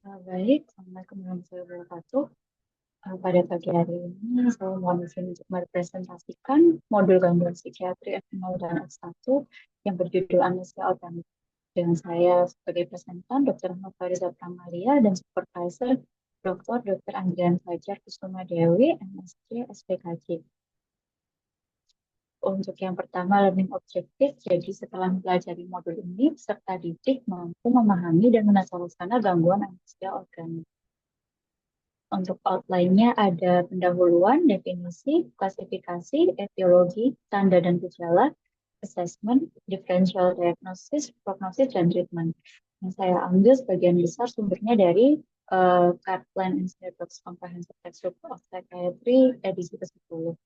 Baik, Assalamualaikum warahmatullahi wabarakatuh. Pada pagi hari ini, saya mau izin untuk merepresentasikan modul gangguan psikiatri F0 dan F1 yang berjudul amnesia organik. Dan saya sebagai presentan, Dr. Ahmad Fariza Pramalia, dan supervisor Dr. Andrian Fajar Kusuma Dewi, MSc, SPKJ. Untuk yang pertama, learning objektif. Jadi setelah mempelajari modul ini, peserta didik mampu memahami dan menata laksana gangguan amnesia organik. Untuk outline-nya ada pendahuluan, definisi, klasifikasi, etiologi, tanda dan gejala, assessment, differential diagnosis, prognosis, dan treatment. Yang saya ambil sebagian besar sumbernya dari Kaplan Institute Comprehensive Textbook of Psychiatry edisi ke-10.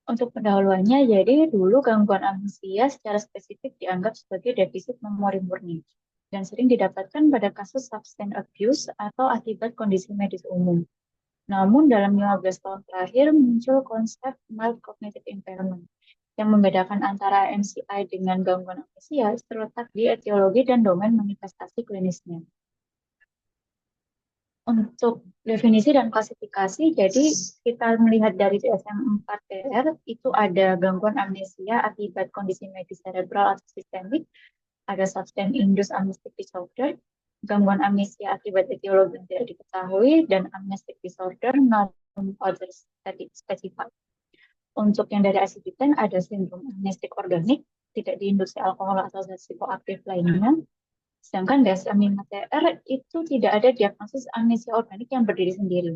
Untuk pendahuluannya, jadi dulu gangguan amnesia secara spesifik dianggap sebagai defisit memori murni dan sering didapatkan pada kasus substance abuse atau akibat kondisi medis umum. Namun dalam 15 tahun terakhir muncul konsep mild cognitive impairment yang membedakan antara MCI dengan gangguan amnesia terletak di etiologi dan domain manifestasi klinisnya. Untuk definisi dan klasifikasi, jadi kita melihat dari DSM-4-TR itu ada gangguan amnesia akibat kondisi medis cerebral atau sistemik, ada substance induced amnestic disorder, gangguan amnesia akibat etiologi yang tidak diketahui, dan amnestic disorder non other specified. Untuk yang dari ICD-10 ada sindrom amnestik organik, tidak diinduksi alkohol atau zat psikoaktif lainnya. Sedangkan DSM-5-TR itu tidak ada diagnosis amnesia organik yang berdiri sendiri.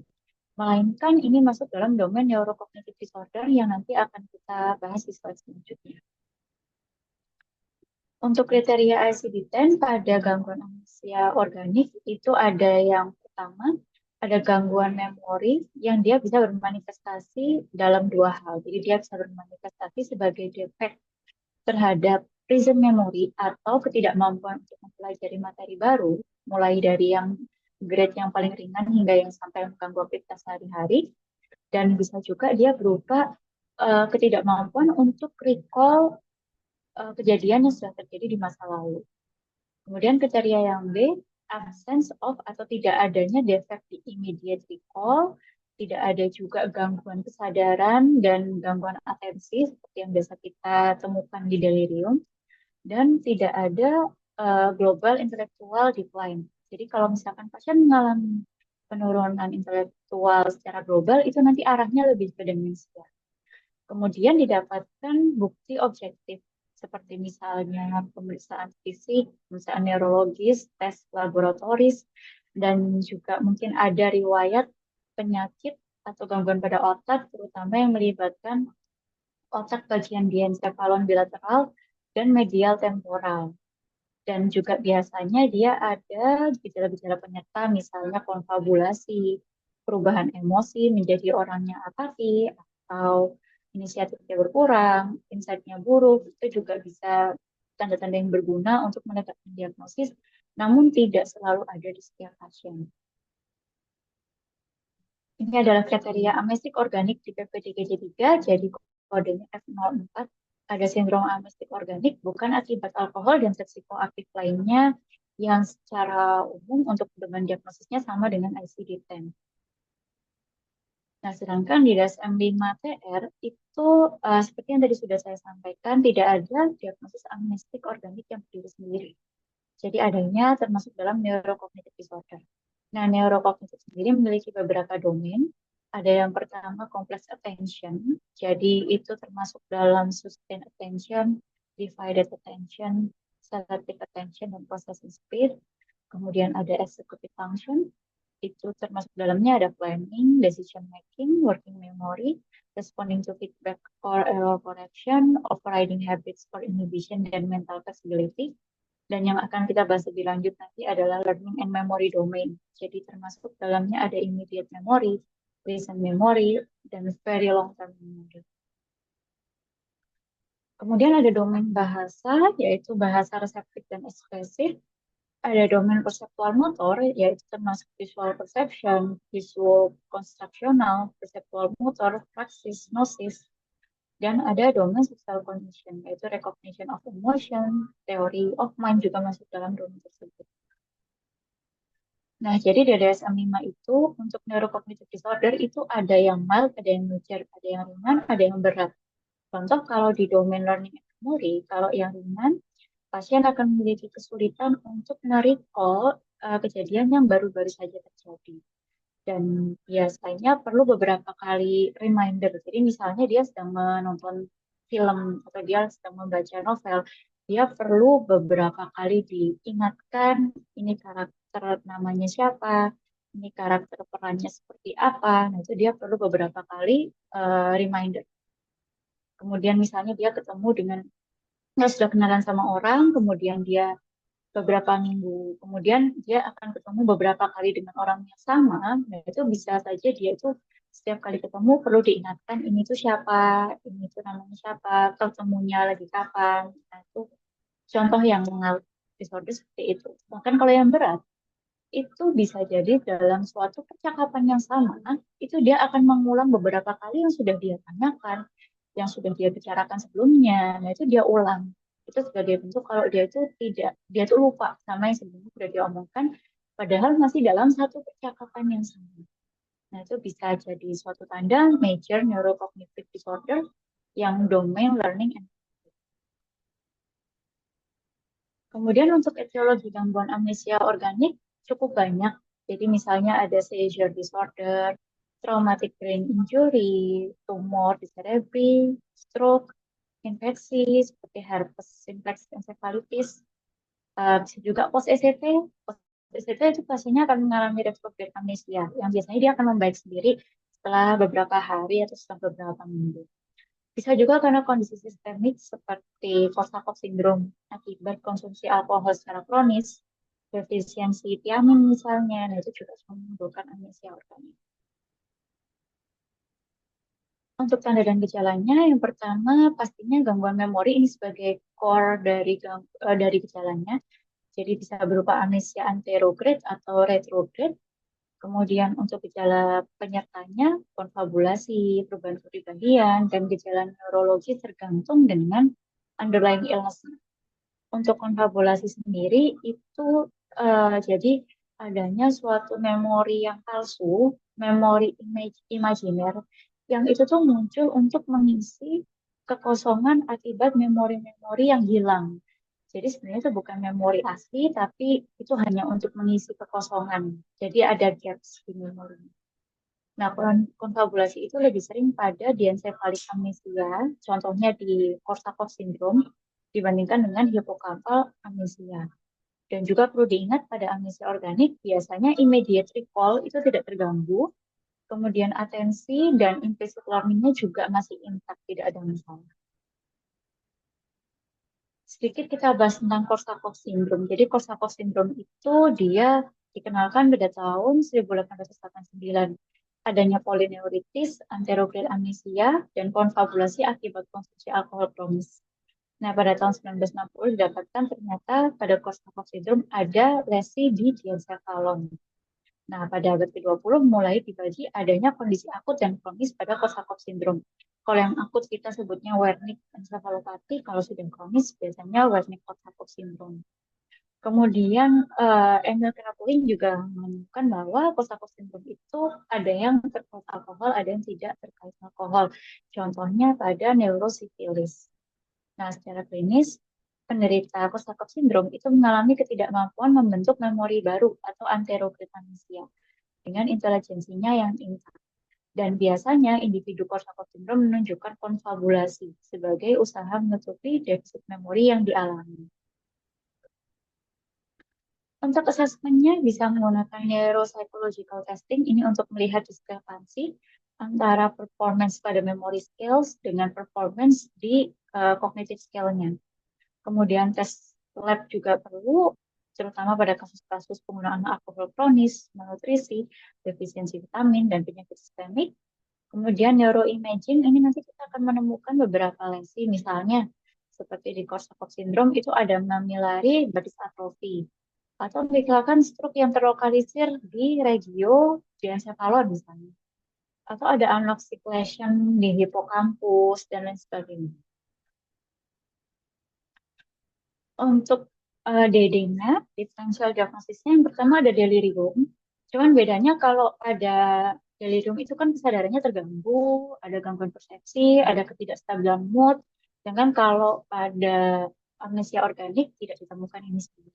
Melainkan ini masuk dalam domain neurocognitive disorder yang nanti akan kita bahas di slide selanjutnya. Untuk kriteria ICD-10 pada gangguan amnesia organik itu ada yang pertama, ada gangguan memori yang dia bisa bermanifestasi dalam dua hal. Jadi dia bisa bermanifestasi sebagai defek terhadap present memory atau ketidakmampuan untuk mempelajari materi baru, mulai dari yang grade yang paling ringan hingga yang sampai mengganggu aktivitas sehari-hari. Dan bisa juga dia berupa ketidakmampuan untuk recall kejadian yang sudah terjadi di masa lalu. Kemudian kriteria yang B, absence of atau tidak adanya defect di immediate recall, tidak ada juga gangguan kesadaran dan gangguan atensi seperti yang biasa kita temukan di delirium, dan tidak ada global intellectual decline. Jadi kalau misalkan pasien mengalami penurunan intelektual secara global, itu nanti arahnya lebih ke demensia. Kemudian didapatkan bukti objektif seperti misalnya pemeriksaan fisik, pemeriksaan neurologis, tes laboratoris, dan juga mungkin ada riwayat penyakit atau gangguan pada otak, terutama yang melibatkan otak bagian diencephalon bilateral dan medial temporal. Dan juga biasanya dia ada gejala-gejala penyerta, misalnya konfabulasi, perubahan emosi menjadi orangnya apati, atau inisiatifnya berkurang, insight-nya buruk, itu juga bisa tanda-tanda yang berguna untuk menetapkan diagnosis, namun tidak selalu ada di setiap pasien. Ini adalah kriteria amnestik organik di PPDGJ3, jadi kodenya F04. Ada sindrom amnestik organik bukan akibat alkohol dan zat psikoaktif lainnya yang secara umum untuk dengan diagnosisnya sama dengan ICD-10. Nah, sedangkan di DSM-5-TR itu seperti yang tadi sudah saya sampaikan, tidak ada diagnosis amnestik organik yang berdiri sendiri. Jadi adanya termasuk dalam neurocognitive disorder. Nah, neurocognitive sendiri memiliki beberapa domain. Ada yang pertama complex attention, jadi itu termasuk dalam sustained attention, divided attention, selective attention, dan processing speed. Kemudian ada executive function, itu termasuk dalamnya ada planning, decision making, working memory, responding to feedback or error correction, overriding habits for inhibition, dan mental flexibility. Dan yang akan kita bahas lebih lanjut nanti adalah learning and memory domain. Jadi termasuk dalamnya ada immediate memory, recent memory, dan very long term memory. Kemudian ada domain bahasa, yaitu bahasa reseptif dan ekspresif. Ada domain perseptual motor, yaitu termasuk visual perception, visual konstruksional, perceptual motor, praksis, gnosis. Dan ada domain social cognition, yaitu recognition of emotion, theory of mind juga masuk dalam domain tersebut. Nah, jadi di DSM-5 itu untuk neurocognitive disorder itu ada yang mild, ada yang major, ada yang ringan, ada yang berat. Contoh kalau di domain learning and memory, kalau yang ringan, pasien akan memiliki kesulitan untuk merecall kejadian yang baru-baru saja terjadi. Dan biasanya perlu beberapa kali reminder. Jadi misalnya dia sedang menonton film atau dia sedang membaca novel, dia perlu beberapa kali diingatkan ini karakter namanya siapa, ini karakter perannya seperti apa. Nah, itu dia perlu beberapa kali reminder. Kemudian misalnya dia ketemu dengan, dia sudah kenalan sama orang, kemudian dia beberapa minggu kemudian dia akan ketemu beberapa kali dengan orang yang sama, nah itu bisa saja dia itu setiap kali ketemu perlu diingatkan ini tuh siapa, ini tuh namanya siapa, ketemunya lagi kapan. Nah, itu contoh yang mengalami disorder seperti itu. Bahkan kalau yang berat, itu bisa jadi dalam suatu percakapan yang sama, itu dia akan mengulang beberapa kali yang sudah dia tanyakan, yang sudah dia bicarakan sebelumnya. Nah, itu dia ulang. Itu sebagai bentuk kalau dia itu tidak, dia itu lupa sama yang sebelumnya sudah diomongkan, padahal masih dalam satu percakapan yang sama. Nah, itu bisa jadi suatu tanda major neurocognitive disorder yang domain learning and. Kemudian untuk etiologi gangguan amnesia organik cukup banyak. Jadi misalnya ada seizure disorder, traumatic brain injury, tumor di cerebri, stroke, infeksi seperti herpes simplex encephalitis, bisa juga post ECT. Post ECT itu pasiennya akan mengalami retrograde amnesia, yang biasanya dia akan membaik sendiri setelah beberapa hari atau setelah beberapa minggu. Bisa juga karena kondisi sistemik seperti Korsakoff syndrome akibat konsumsi alkohol secara kronis, defisiensi tiamin misalnya, nah itu juga menimbulkan amnesia organik. Untuk tanda dan gejalanya, yang pertama pastinya gangguan memori ini sebagai core dari gejalanya. Jadi bisa berupa amnesia anterograde atau retrograde. Kemudian untuk gejala penyertanya, konfabulasi, perubahan kepribadian, dan gejala neurologi tergantung dengan underlying illness. Untuk konfabulasi sendiri itu jadi adanya suatu memori yang palsu, memori imajiner, yang itu tuh muncul untuk mengisi kekosongan akibat memori-memori yang hilang. Jadi sebenarnya itu bukan memori asli, tapi itu hanya untuk mengisi kekosongan. Jadi ada gaps di memori. Nah, konfabulasi itu lebih sering pada diencephalic amnesia, contohnya di Korsakoff syndrome, dibandingkan dengan hippocampal amnesia. Dan juga perlu diingat pada amnesia organik, biasanya immediate recall itu tidak terganggu, kemudian atensi dan implicit learning-nya juga masih intact, tidak ada masalah. Sedikit kita bahas tentang Korsakoff syndrome. Jadi Korsakoff syndrome itu dia dikenalkan pada tahun 1889. Adanya polineuritis, anterograde amnesia, dan konfabulasi akibat konsumsi alkohol kronis. Nah, pada tahun 1960 didapatkan ternyata pada Korsakoff syndrome ada lesi di diencephalon. Nah, pada abad ke-20 mulai dibagi adanya kondisi akut dan kronis pada Korsakoff syndrome. Kalau yang akut kita sebutnya Wernicke encephalopathy, kalau sudah kronis biasanya Wernicke-Korsakoff syndrome. Kemudian Emil Kraepelin juga menemukan bahwa Korsakoff syndrome itu ada yang terkait alkohol, ada yang tidak terkait alkohol. Contohnya pada neurosifilis. Nah, secara klinis, penderita Korsakoff syndrome itu mengalami ketidakmampuan membentuk memori baru atau anterograde amnesia dengan intelijensinya yang intak. Dan biasanya individu Korsakoff syndrome menunjukkan konfabulasi sebagai usaha menutupi defisit memori yang dialami. Untuk asesmennya bisa menggunakan neuropsychological testing ini untuk melihat diskrepansi antara performance pada memory skills dengan performance di cognitive skill-nya. Kemudian tes lab juga perlu, terutama pada kasus-kasus penggunaan alkohol kronis, malnutrisi, defisiensi vitamin, dan penyakit sistemik. Kemudian neuroimaging ini nanti kita akan menemukan beberapa lesi, misalnya seperti di Korsakoff syndrome itu ada mamillary bodies atrophy, atau misalkan stroke yang terlokalisir di regio diencephalon misalnya, atau ada anoxic lesion di hippocampus dan lain sebagainya. Untuk DD-nya, differential diagnosisnya yang pertama ada delirium. Cuman bedanya kalau ada delirium itu kan kesadarannya terganggu, ada gangguan persepsi, ada ketidakstabilan mood. Sedangkan kalau pada amnesia organik tidak ditemukan ini semua.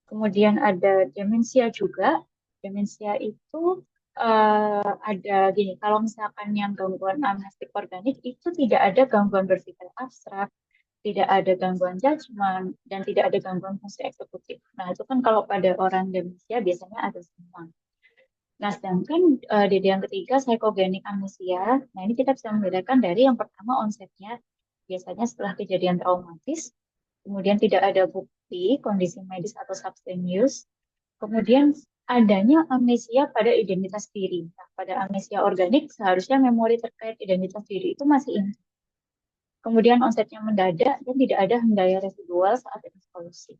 Kemudian ada demensia juga. Demensia itu ada gini, kalau misalkan yang gangguan amnestik organik itu tidak ada gangguan berpikir abstrak, tidak ada gangguan judgment, dan tidak ada gangguan fungsi eksekutif. Nah, itu kan kalau pada orang demensia biasanya ada semua. Nah, sedangkan DD yang ketiga, psychogenic amnesia, nah ini kita bisa membedakan dari yang pertama onsetnya, biasanya setelah kejadian traumatis, kemudian tidak ada bukti kondisi medis atau substance use, kemudian adanya amnesia pada identitas diri. Nah, pada amnesia organik, seharusnya memori terkait identitas diri itu masih intact. Kemudian onsetnya mendadak dan tidak ada hendaya residual saat evaluasi.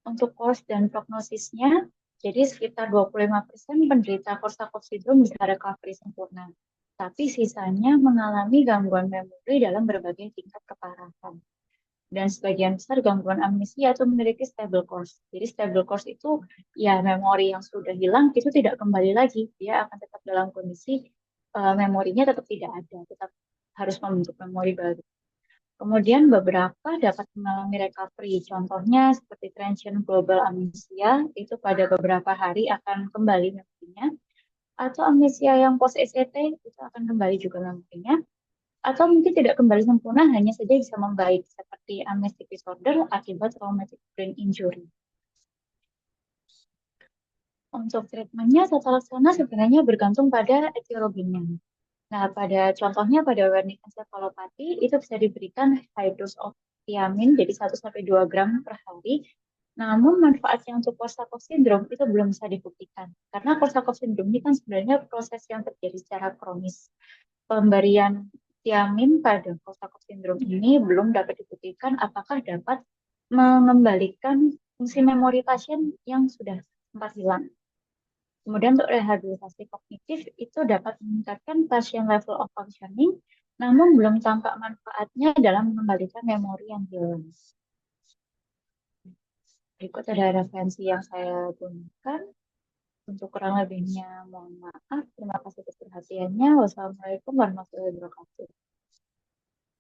Untuk course dan prognosisnya, jadi sekitar 25% penderita Korsakoff syndrome bisa recovery sempurna. Tapi sisanya mengalami gangguan memori dalam berbagai tingkat keparahan. Dan sebagian besar gangguan amnesia itu memiliki stable course. Jadi stable course itu ya memori yang sudah hilang itu tidak kembali lagi. Dia akan tetap dalam kondisi memorinya tetap tidak ada, tetap harus membentuk memori baru. Kemudian beberapa dapat mengalami recovery. Contohnya seperti transient global amnesia, itu pada beberapa hari akan kembali memorinya. Atau amnesia yang post ECT, itu akan kembali juga memorinya. Atau mungkin tidak kembali sempurna, hanya saja bisa membaik, seperti amnestic disorder akibat traumatic brain injury. Untuk treatmentnya, tata laksana sebenarnya bergantung pada etiologinya. Nah, pada contohnya pada wernicke encephalopathy itu bisa diberikan high dose of thiamin, jadi 1 sampai 2 gram per hari. Namun manfaatnya untuk Korsakoff syndrome itu belum bisa dibuktikan. Karena Korsakoff syndrome ini kan sebenarnya proses yang terjadi secara kronis. Pemberian thiamin pada Korsakoff syndrome ini belum dapat dibuktikan apakah dapat mengembalikan fungsi memori pasien yang sudah sempat hilang. Kemudian untuk rehabilitasi kognitif itu dapat meningkatkan pasien level of functioning, namun belum tampak manfaatnya dalam mengembalikan memori yang hilang. Berikut ada referensi yang saya gunakan. Untuk kurang lebihnya mohon maaf. Terima kasih atas perhatiannya. Wassalamualaikum warahmatullahi wabarakatuh.